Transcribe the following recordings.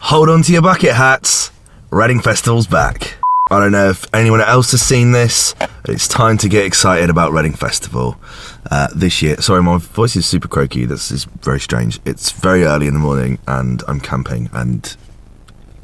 Hold on to your bucket hats. Reading Festival's back. I don't know if anyone else has seen this. It's time to get excited about Reading Festival this year. Sorry, my voice is super croaky. This is very strange. It's very early in the morning and I'm camping and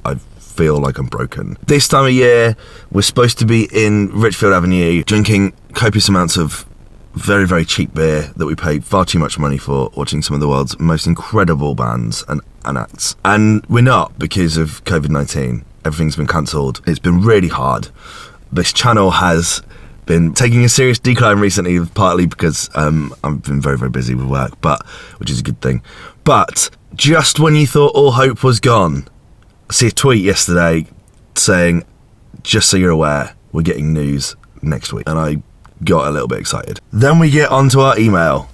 I feel like I'm broken. This time of year, we're supposed to be in Richfield Avenue drinking copious amounts of very, very cheap beer that we paid far too much money for, watching some of the world's most incredible bands and acts. And we're not because of COVID-19. Everything's been cancelled. It's been really hard. This channel has been taking a serious decline recently, partly because I've been very, very busy with work, which is a good thing. But just when you thought all hope was gone, I see a tweet yesterday saying, just so you're aware, we're getting news next week. And I got a little bit excited. Then we get onto our email.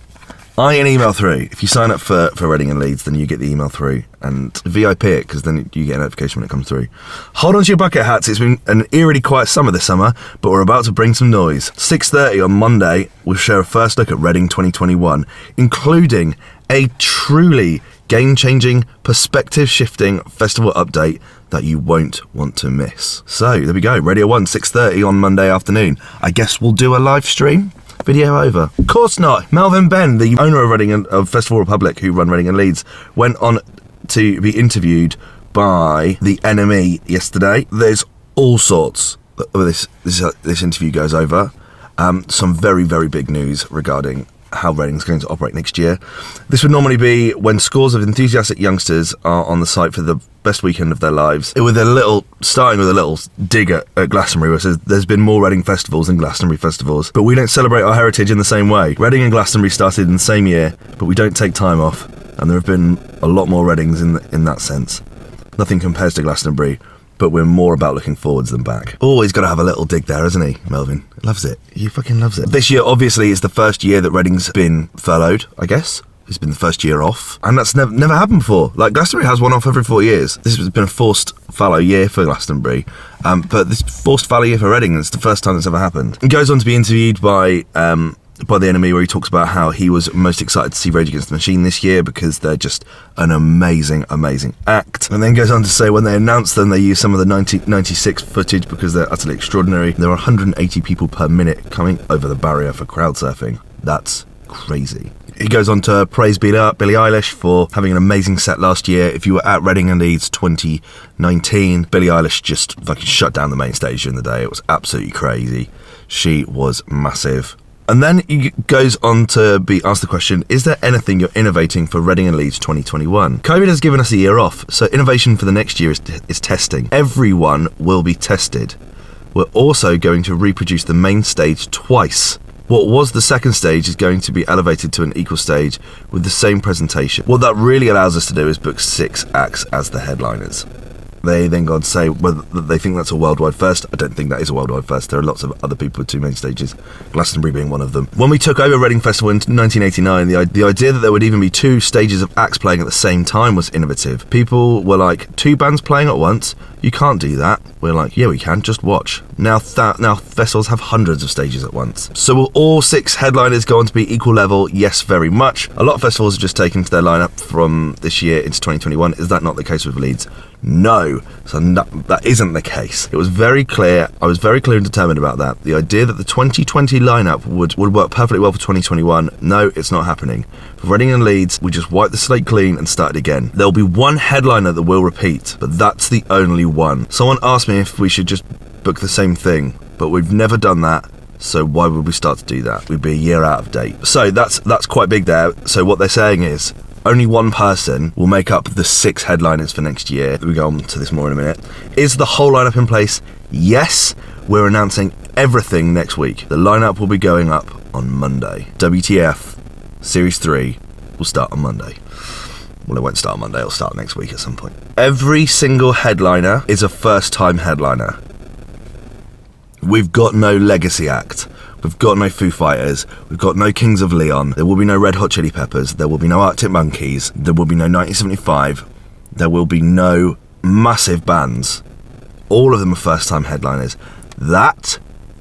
I get an email through. If you sign up for Reading and Leeds, then you get the email through and VIP it, because then you get a notification when it comes through. Hold on to your bucket hats. It's been an eerily quiet summer this summer, but we're about to bring some noise. 6:30 on Monday, we'll share a first look at Reading 2021, including a truly game-changing, perspective-shifting festival update that you won't want to miss. So, there we go. Radio 1, 6:30 on Monday afternoon. I guess we'll do a live stream. Video over. Of course not. Melvin Benn, the owner of Reading and of Festival Republic, who run Reading and Leeds, went on to be interviewed by the NME yesterday. There's all sorts of this interview goes over. Some very, very big news regarding how Reading's going to operate next year. This would normally be when scores of enthusiastic youngsters are on the site for the best weekend of their lives. Starting with a little dig at Glastonbury, where it says there's been more Reading festivals than Glastonbury festivals, but we don't celebrate our heritage in the same way. Reading and Glastonbury started in the same year, but we don't take time off, and there have been a lot more Readings in that sense. Nothing compares to Glastonbury, but we're more about looking forwards than back. Always got to have a little dig there, hasn't he, Melvin? Loves it. He fucking loves it. This year, obviously, is the first year that Reading's been furloughed, I guess. It's been the first year off. And that's never happened before. Like, Glastonbury has one off every 4 years. This has been a forced fallow year for Glastonbury. But this forced fallow year for Reading, it's the first time that's ever happened. He goes on to be interviewed by the NME, where he talks about how he was most excited to see Rage Against the Machine this year because they're just an amazing, amazing act. And then goes on to say when they announced them, they used some of the 1996 footage because they're utterly extraordinary. There are 180 people per minute coming over the barrier for crowd surfing. That's crazy. He goes on to praise Billie Eilish for having an amazing set last year. If you were at Reading and Leeds 2019, Billie Eilish just fucking shut down the main stage during the day. It was absolutely crazy. She was massive. And then he goes on to be asked the question, is there anything you're innovating for Reading and Leeds 2021? COVID has given us a year off, so innovation for the next year is testing. Everyone will be tested. We're also going to reproduce the main stage twice. What was the second stage is going to be elevated to an equal stage with the same presentation. What that really allows us to do is book 6 acts as the headliners. They then go on to say whether they think that's a worldwide first. I don't think that is a worldwide first. There are lots of other people with 2 main stages, Glastonbury being one of them. When we took over Reading Festival in 1989, the idea that there would even be 2 stages of acts playing at the same time was innovative. People were like, 2 bands playing at once? You can't do that. We're like, yeah, we can, just watch. Now festivals have hundreds of stages at once. So will all 6 headliners go on to be equal level? Yes, very much. A lot of festivals have just taken to their lineup from this year into 2021. Is that not the case with Leeds? No. So that isn't the case. It was very clear. I was very clear and determined about that. The idea that the 2020 lineup would work perfectly well for 2021, no, it's not happening. For Reading and Leeds, we just wiped the slate clean and started again. There'll be one headliner that will repeat, but that's the only one. Someone asked me if we should just book the same thing, but we've never done that. So why would we start to do that? We'd be a year out of date. So that's quite big there. So what they're saying is only one person will make up the 6 headliners for next year. We go on to this more in a minute. Is the whole lineup in place? Yes. We're announcing everything next week. The lineup will be going up on Monday. WTF Series 3 will start on Monday. Well, it won't start on Monday. It'll start next week at some point. Every single headliner is a first-time headliner. We've got no legacy act. We've got no Foo Fighters. We've got no Kings of Leon. There will be no Red Hot Chili Peppers. There will be no Arctic Monkeys. There will be no 1975. There will be no massive bands. All of them are first-time headliners. That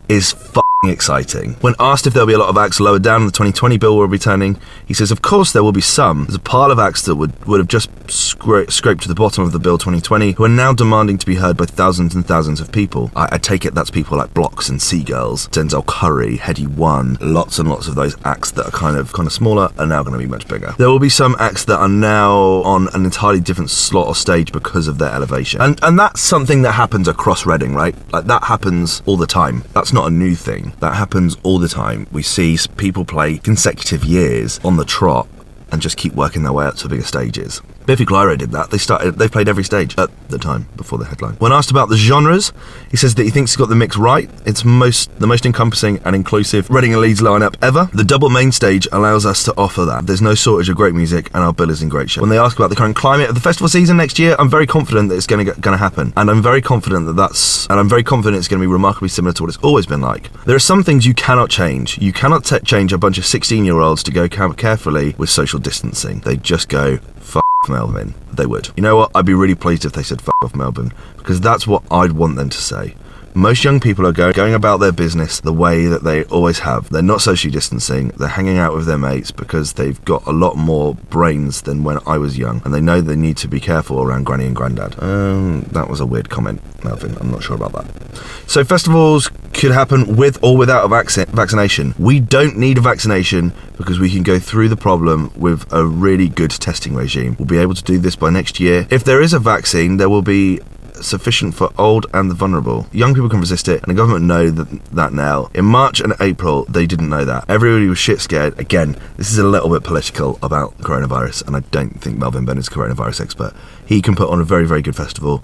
is fucking exciting. When asked if there'll be a lot of acts lower down in the 2020 bill we're returning, he says, of course there will be some. There's a pile of acts that would have just scraped to the bottom of the bill 2020 who are now demanding to be heard by thousands and thousands of people. I take it that's people like Blocks and Seagulls, Denzel Curry, Headie One, lots and lots of those acts that are kind of smaller are now going to be much bigger. There will be some acts that are now on an entirely different slot or stage because of their elevation. And that's something that happens across Reading, right? Like, that happens all the time. That's not a new thing. That happens all the time. We see people play consecutive years on the trot and just keep working their way up to bigger stages. Biffy Clyro did that. They played every stage at the time before the headline. When asked about the genres, he says that he thinks he's got the mix right. It's the most encompassing and inclusive Reading and Leeds lineup ever. The double main stage allows us to offer that. There's no shortage of great music, and our bill is in great shape. When they ask about the current climate of the festival season next year, I'm very confident that it's going to happen, and I'm very confident it's going to be remarkably similar to what it's always been like. There are some things you cannot change. You cannot change a bunch of 16-year-olds to go carefully with social distancing. They just go, fuck Melbourne. They would. You know what? I'd be really pleased if they said fuck off Melbourne, because that's what I'd want them to say. Most young people are going about their business the way that they always have. They're not socially distancing. They're hanging out with their mates because they've got a lot more brains than when I was young, and they know they need to be careful around Granny and Grandad. That was a weird comment, Melvin. I'm not sure about that. So festivals could happen with or without a vaccination. We don't need a vaccination because we can go through the problem with a really good testing regime. We'll be able to do this by next year. If there is a vaccine, there will be sufficient for old and the vulnerable. Young people can resist it, and the government know that now. In March and April, they didn't know that. Everybody was shit scared. Again, this is a little bit political about coronavirus, and I don't think Melvin Benn is a coronavirus expert. He can put on a very, very good festival,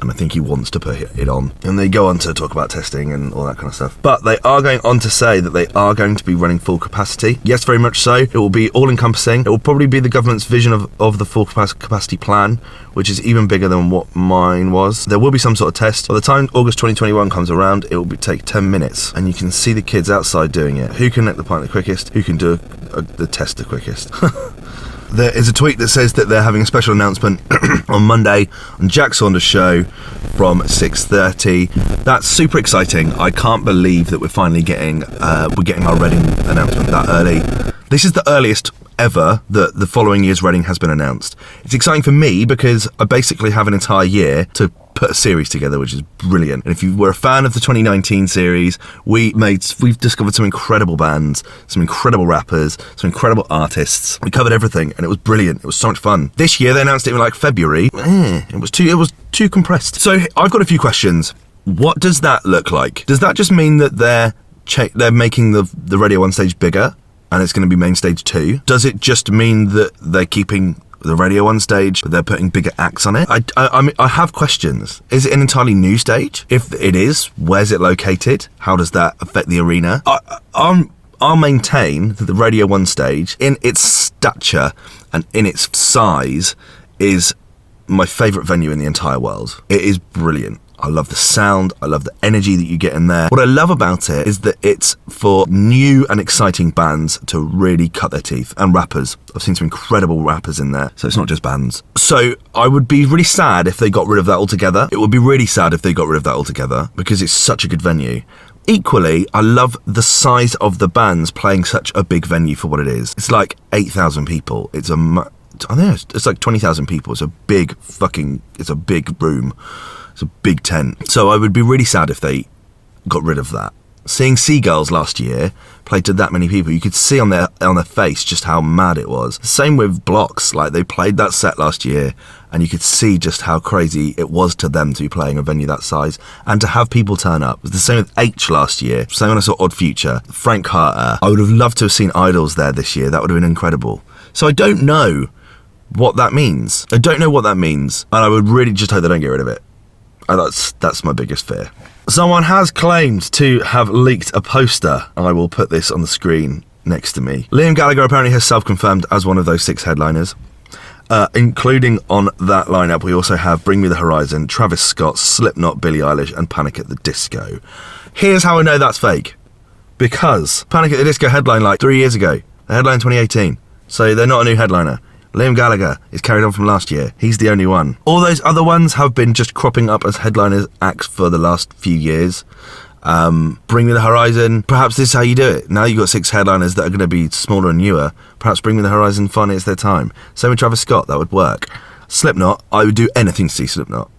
and I think he wants to put it on. And they go on to talk about testing and all that kind of stuff. But they are going on to say that they are going to be running full capacity. Yes, very much so. It will be all-encompassing. It will probably be the government's vision of the full capacity plan, which is even bigger than what mine was. There will be some sort of test. By the time August 2021 comes around, it will take 10 minutes. And you can see the kids outside doing it. Who can let the pint the quickest? Who can do the test the quickest? There is a tweet that says that they're having a special announcement on Monday on Jack Saunders' show from 6:30. That's super exciting. I can't believe that we're finally getting our Reading announcement that early. This is the earliest ever that the following year's Reading has been announced. It's exciting for me because I basically have an entire year to put a series together, which is brilliant. And if you were a fan of the 2019 series, we've discovered some incredible bands, some incredible rappers, some incredible artists. We covered everything, and it was brilliant. It was so much fun. This year they announced it in like February. It was too compressed. So I've got a few questions. What does that look like? Does that just mean that they're making the Radio 1 stage bigger and it's going to be main stage 2? Does it just mean that they're keeping the Radio 1 stage, but they're putting bigger acts on it? I mean, I have questions. Is it an entirely new stage? If it is, where's it located? How does that affect the arena? I'll maintain that the Radio 1 stage, in its stature and in its size, is my favourite venue in the entire world. It is brilliant. I love the sound, I love the energy that you get in there. What I love about it is that it's for new and exciting bands to really cut their teeth, and rappers. I've seen some incredible rappers in there, so it's not just bands. So I would be really sad if they got rid of that altogether. It would be really sad if they got rid of that altogether, because it's such a good venue. Equally, I love the size of the bands playing such a big venue for what it is. It's like 8,000 people. I think it's like 20,000 people. It's a big room. It's a big tent. So I would be really sad if they got rid of that. Seeing Seagulls last year play to that many people, you could see on their face just how mad it was. Same with Blocks. Like, they played that set last year, and you could see just how crazy it was to them to be playing a venue that size and to have people turn up. It was the same with H last year. Same when I saw Odd Future, Frank Carter. I would have loved to have seen Idols there this year. That would have been incredible. So I don't know what that means. And I would really just hope they don't get rid of it. And that's my biggest fear. Someone has claimed to have leaked a poster. I will put this on the screen next to me. Liam Gallagher apparently has self-confirmed as one of those 6 headliners. Including on that lineup, we also have Bring Me the Horizon, Travis Scott, Slipknot, Billie Eilish, and Panic at the Disco. Here's how I know that's fake. Because Panic at the Disco headlined like 3 years ago. They headlined 2018. So they're not a new headliner. Liam Gallagher is carried on from last year. He's the only one. All those other ones have been just cropping up as headliners acts for the last few years. Bring Me the Horizon. Perhaps this is how you do it. Now you've got 6 headliners that are going to be smaller and newer. Perhaps Bring Me the Horizon finally it's their time. Same with Travis Scott, that would work. Slipknot, I would do anything to see Slipknot.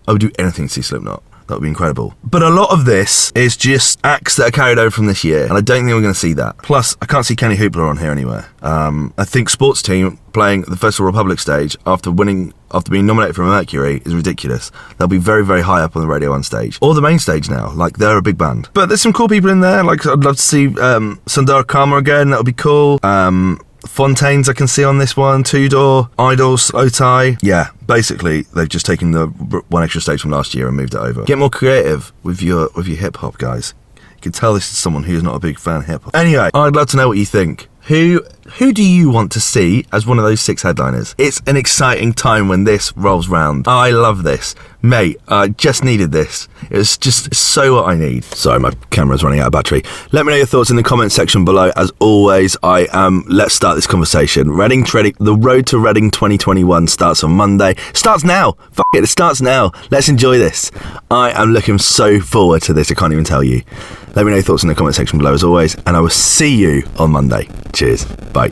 That would be incredible. But a lot of this is just acts that are carried over from this year, and I don't think we're going to see that. Plus, I can't see Kenny Hoopla on here anywhere. I think Sports Team playing the Festival Republic stage after being nominated for a Mercury is ridiculous. They'll be very, very high up on the Radio 1 stage. Or the main stage now, like they're a big band. But there's some cool people in there, like I'd love to see Sundar Karma again, that would be cool. Fontaines I can see on this one, Tudor, Idol, Slow Tie. Yeah, basically they've just taken the one extra stage from last year and moved it over. Get more creative with your hip hop, guys. You can tell this is someone who's not a big fan of hip hop. Anyway, I'd love to know what you think. Who do you want to see as one of those 6 headliners? It's an exciting time when this rolls round. I love this. Mate, I just needed this. It was just so what I need. Sorry, my camera's running out of battery. Let me know your thoughts in the comment section below. As always, let's start this conversation. The road to Reading 2021 starts on Monday. Starts now. Fuck it, it starts now. Let's enjoy this. I am looking so forward to this. I can't even tell you. Let me know your thoughts in the comment section below as always, and I will see you on Monday. Cheers. Bye.